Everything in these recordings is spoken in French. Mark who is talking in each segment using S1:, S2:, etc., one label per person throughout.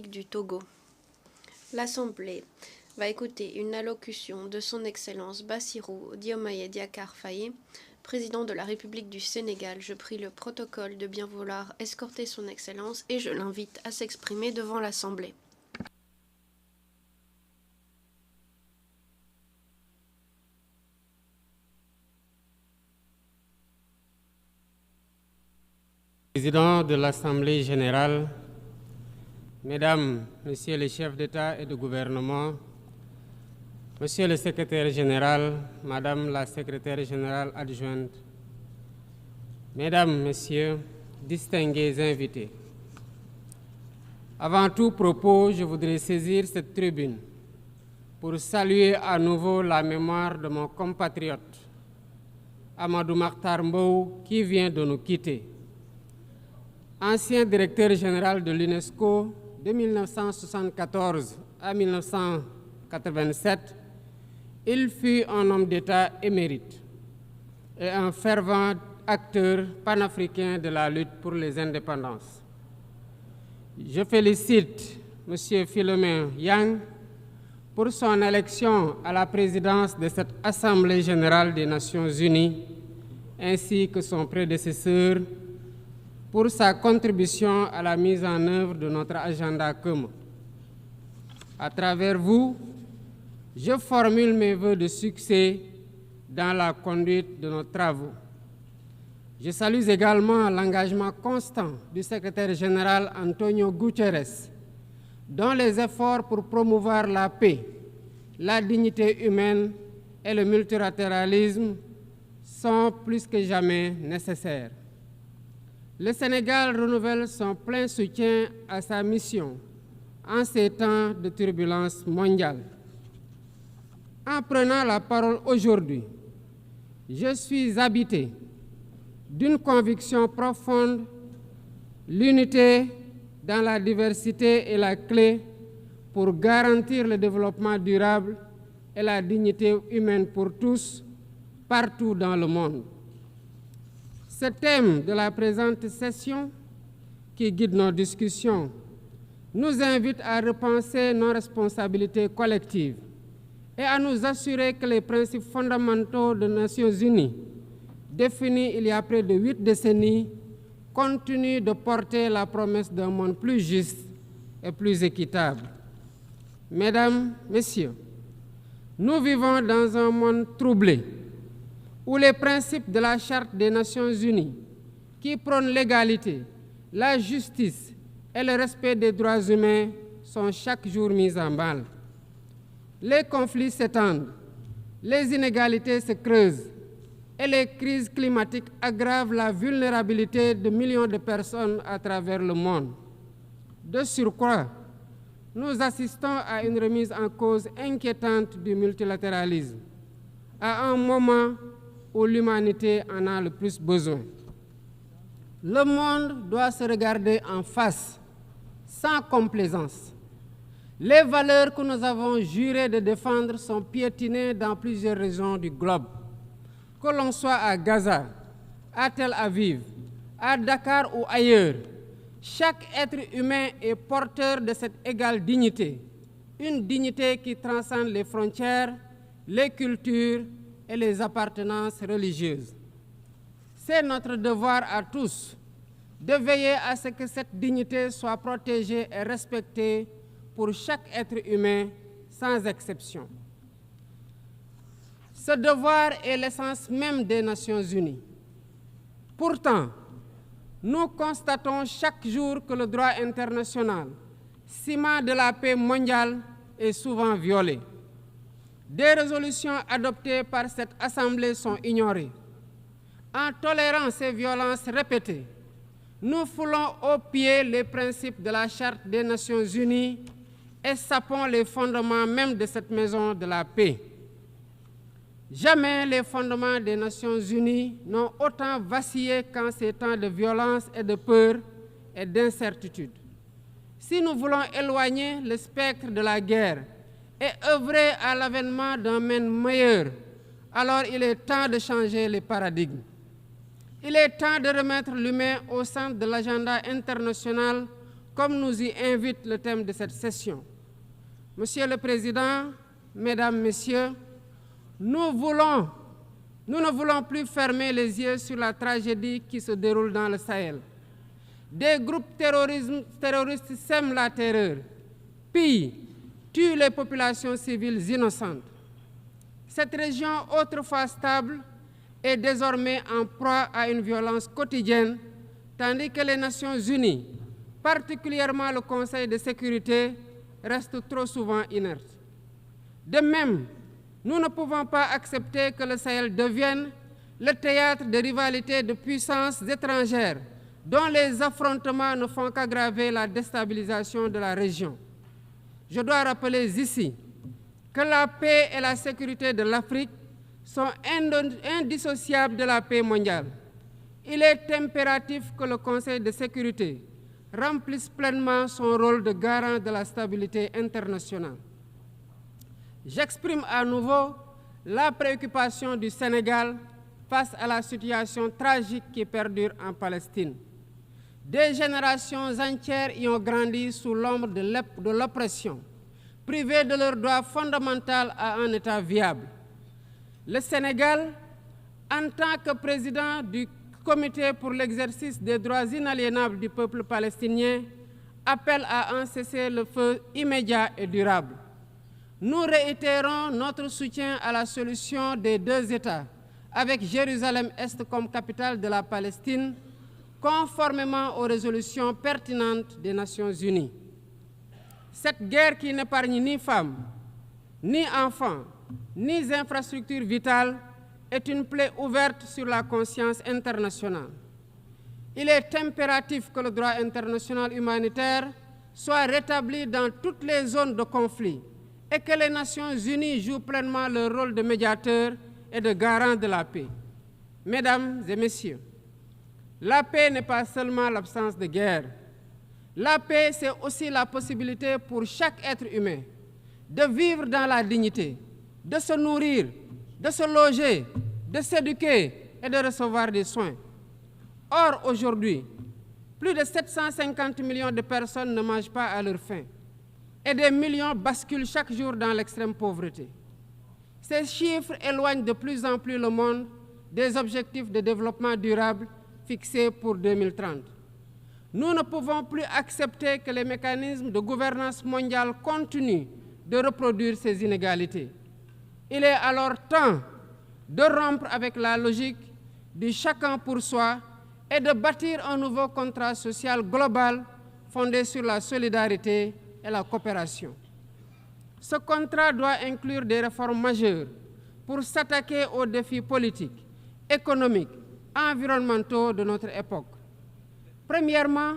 S1: Du Togo. L'Assemblée va écouter une allocution de Son Excellence Bassirou Diomaye Diakhar Faye, président de la République du Sénégal. Je prie le protocole de bien vouloir escorter Son Excellence et je l'invite à s'exprimer devant l'Assemblée.
S2: Président de l'Assemblée générale, Mesdames, Messieurs les chefs d'État et de gouvernement, Monsieur le secrétaire général, Madame la secrétaire générale adjointe, Mesdames, Messieurs, distingués invités. Avant tout propos, je voudrais saisir cette tribune pour saluer à nouveau la mémoire de mon compatriote, Amadou Makhtar Mbow, qui vient de nous quitter. Ancien directeur général de l'UNESCO de 1974 à 1987, il fut un homme d'État émérite et un fervent acteur panafricain de la lutte pour les indépendances. Je félicite M. Philomène Yang pour son élection à la présidence de cette Assemblée générale des Nations unies, ainsi que son prédécesseur pour sa contribution à la mise en œuvre de notre agenda commun. À travers vous, je formule mes vœux de succès dans la conduite de nos travaux. Je salue également l'engagement constant du secrétaire général Antonio Guterres, dont les efforts pour promouvoir la paix, la dignité humaine et le multilatéralisme sont plus que jamais nécessaires. Le Sénégal renouvelle son plein soutien à sa mission en ces temps de turbulence mondiale. En prenant la parole aujourd'hui, je suis habité d'une conviction profonde: l'unité dans la diversité est la clé pour garantir le développement durable et la dignité humaine pour tous, partout dans le monde. Ce thème de la présente session, qui guide nos discussions, nous invite à repenser nos responsabilités collectives et à nous assurer que les principes fondamentaux des Nations unies, définis il y a près de 8 décennies, continuent de porter la promesse d'un monde plus juste et plus équitable. Mesdames, Messieurs, nous vivons dans un monde troublé, où les principes de la Charte des Nations unies, qui prônent l'égalité, la justice et le respect des droits humains, sont chaque jour mis en mal. Les conflits s'étendent, les inégalités se creusent et les crises climatiques aggravent la vulnérabilité de millions de personnes à travers le monde. De surcroît, nous assistons à une remise en cause inquiétante du multilatéralisme, à un moment où l'humanité en a le plus besoin. Le monde doit se regarder en face, sans complaisance. Les valeurs que nous avons juré de défendre sont piétinées dans plusieurs régions du globe. Que l'on soit à Gaza, à Tel Aviv, à Dakar ou ailleurs, chaque être humain est porteur de cette égale dignité, une dignité qui transcende les frontières, les cultures et les appartenances religieuses. C'est notre devoir à tous de veiller à ce que cette dignité soit protégée et respectée pour chaque être humain, sans exception. Ce devoir est l'essence même des Nations unies. Pourtant, nous constatons chaque jour que le droit international, ciment de la paix mondiale, est souvent violé. Des résolutions adoptées par cette Assemblée sont ignorées. En tolérant ces violences répétées, nous foulons aux pieds les principes de la Charte des Nations unies et sapons les fondements même de cette maison de la paix. Jamais les fondements des Nations unies n'ont autant vacillé qu'en ces temps de violence et de peur et d'incertitude. Si nous voulons éloigner le spectre de la guerre et œuvrer à l'avènement d'un monde meilleur, alors il est temps de changer les paradigmes. Il est temps de remettre l'humain au centre de l'agenda international comme nous y invite le thème de cette session. Monsieur le Président, Mesdames, Messieurs, nous ne voulons plus fermer les yeux sur la tragédie qui se déroule dans le Sahel. Des groupes terroristes sèment la terreur, pillent, tuent les populations civiles innocentes. Cette région, autrefois stable, est désormais en proie à une violence quotidienne, tandis que les Nations Unies, particulièrement le Conseil de sécurité, restent trop souvent inertes. De même, nous ne pouvons pas accepter que le Sahel devienne le théâtre de rivalités de puissances étrangères dont les affrontements ne font qu'aggraver la déstabilisation de la région. Je dois rappeler ici que la paix et la sécurité de l'Afrique sont indissociables de la paix mondiale. Il est impératif que le Conseil de sécurité remplisse pleinement son rôle de garant de la stabilité internationale. J'exprime à nouveau la préoccupation du Sénégal face à la situation tragique qui perdure en Palestine. Des générations entières y ont grandi sous l'ombre de l'oppression, privées de leur droit fondamental à un État viable. Le Sénégal, en tant que président du Comité pour l'exercice des droits inaliénables du peuple palestinien, appelle à un cessez-le-feu immédiat et durable. Nous réitérons notre soutien à la solution des deux États, avec Jérusalem-Est comme capitale de la Palestine, conformément aux résolutions pertinentes des Nations Unies. Cette guerre qui n'épargne ni femmes, ni enfants, ni infrastructures vitales est une plaie ouverte sur la conscience internationale. Il est impératif que le droit international humanitaire soit rétabli dans toutes les zones de conflit et que les Nations Unies jouent pleinement leur rôle de médiateur et de garant de la paix. Mesdames et Messieurs, la paix n'est pas seulement l'absence de guerre. La paix, c'est aussi la possibilité pour chaque être humain de vivre dans la dignité, de se nourrir, de se loger, de s'éduquer et de recevoir des soins. Or, aujourd'hui, plus de 750 millions de personnes ne mangent pas à leur faim et des millions basculent chaque jour dans l'extrême pauvreté. Ces chiffres éloignent de plus en plus le monde des objectifs de développement durable fixés pour 2030. Nous ne pouvons plus accepter que les mécanismes de gouvernance mondiale continuent de reproduire ces inégalités. Il est alors temps de rompre avec la logique du chacun pour soi et de bâtir un nouveau contrat social global fondé sur la solidarité et la coopération. Ce contrat doit inclure des réformes majeures pour s'attaquer aux défis politiques, économiques, environnementaux de notre époque. Premièrement,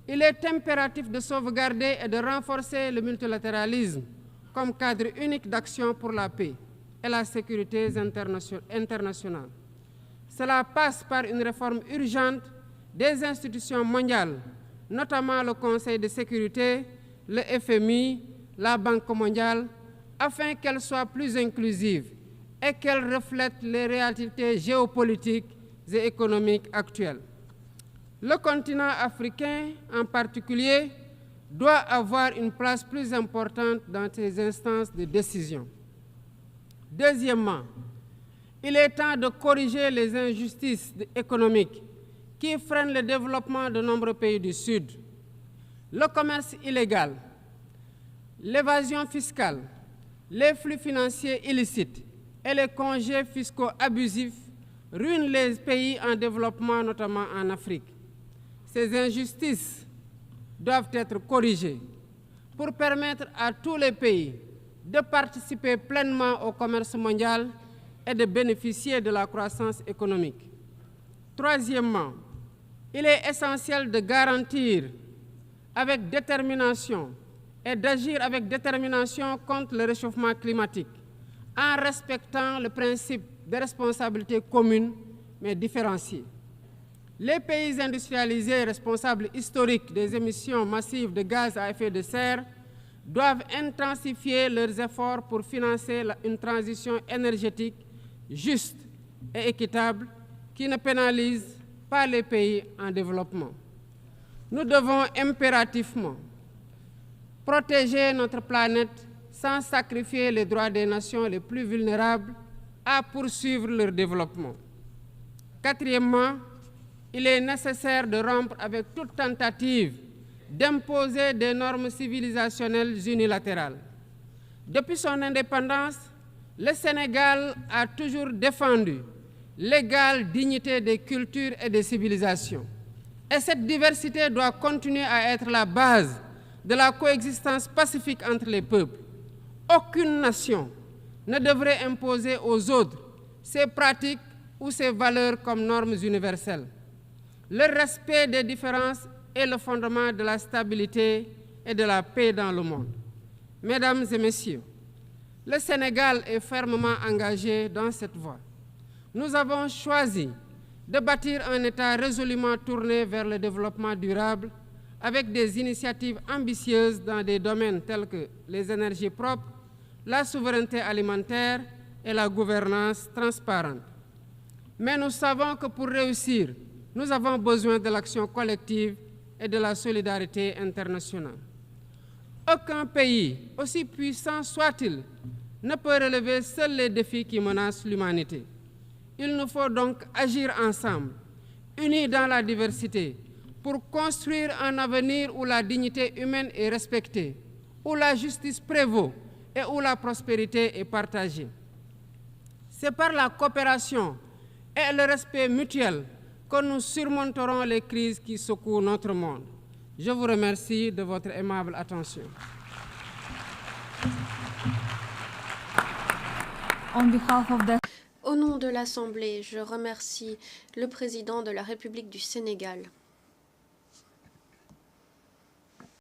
S2: il est impératif de sauvegarder et de renforcer le multilatéralisme comme cadre unique d'action pour la paix et la sécurité internationale. Cela passe par une réforme urgente des institutions mondiales, notamment le Conseil de sécurité, le FMI, la Banque mondiale, afin qu'elles soient plus inclusives et qu'elles reflètent les réalités géopolitiques et économiques actuelles. Le continent africain, en particulier, doit avoir une place plus importante dans ces instances de décision. Deuxièmement, il est temps de corriger les injustices économiques qui freinent le développement de nombreux pays du Sud. Le commerce illégal, l'évasion fiscale, les flux financiers illicites et les congés fiscaux abusifs ruinent les pays en développement, notamment en Afrique. Ces injustices doivent être corrigées pour permettre à tous les pays de participer pleinement au commerce mondial et de bénéficier de la croissance économique. Troisièmement, il est essentiel de garantir avec détermination et d'agir avec détermination contre le réchauffement climatique en respectant le principe de responsabilité commune mais différenciée. Les pays industrialisés responsables historiques des émissions massives de gaz à effet de serre doivent intensifier leurs efforts pour financer une transition énergétique juste et équitable qui ne pénalise pas les pays en développement. Nous devons impérativement protéger notre planète sans sacrifier les droits des nations les plus vulnérables à poursuivre leur développement. Quatrièmement, il est nécessaire de rompre avec toute tentative d'imposer des normes civilisationnelles unilatérales. Depuis son indépendance, le Sénégal a toujours défendu l'égale dignité des cultures et des civilisations. Et cette diversité doit continuer à être la base de la coexistence pacifique entre les peuples. Aucune nation ne devrait imposer aux autres ses pratiques ou ses valeurs comme normes universelles. Le respect des différences est le fondement de la stabilité et de la paix dans le monde. Mesdames et messieurs, le Sénégal est fermement engagé dans cette voie. Nous avons choisi de bâtir un État résolument tourné vers le développement durable avec des initiatives ambitieuses dans des domaines tels que les énergies propres, la souveraineté alimentaire et la gouvernance transparente. Mais nous savons que pour réussir, nous avons besoin de l'action collective et de la solidarité internationale. Aucun pays, aussi puissant soit-il, ne peut relever seuls les défis qui menacent l'humanité. Il nous faut donc agir ensemble, unis dans la diversité, pour construire un avenir où la dignité humaine est respectée, où la justice prévaut et où la prospérité est partagée. C'est par la coopération et le respect mutuel que nous surmonterons les crises qui secouent notre monde. Je vous remercie de votre aimable attention.
S1: Au nom de l'Assemblée, je remercie le président de la République du Sénégal.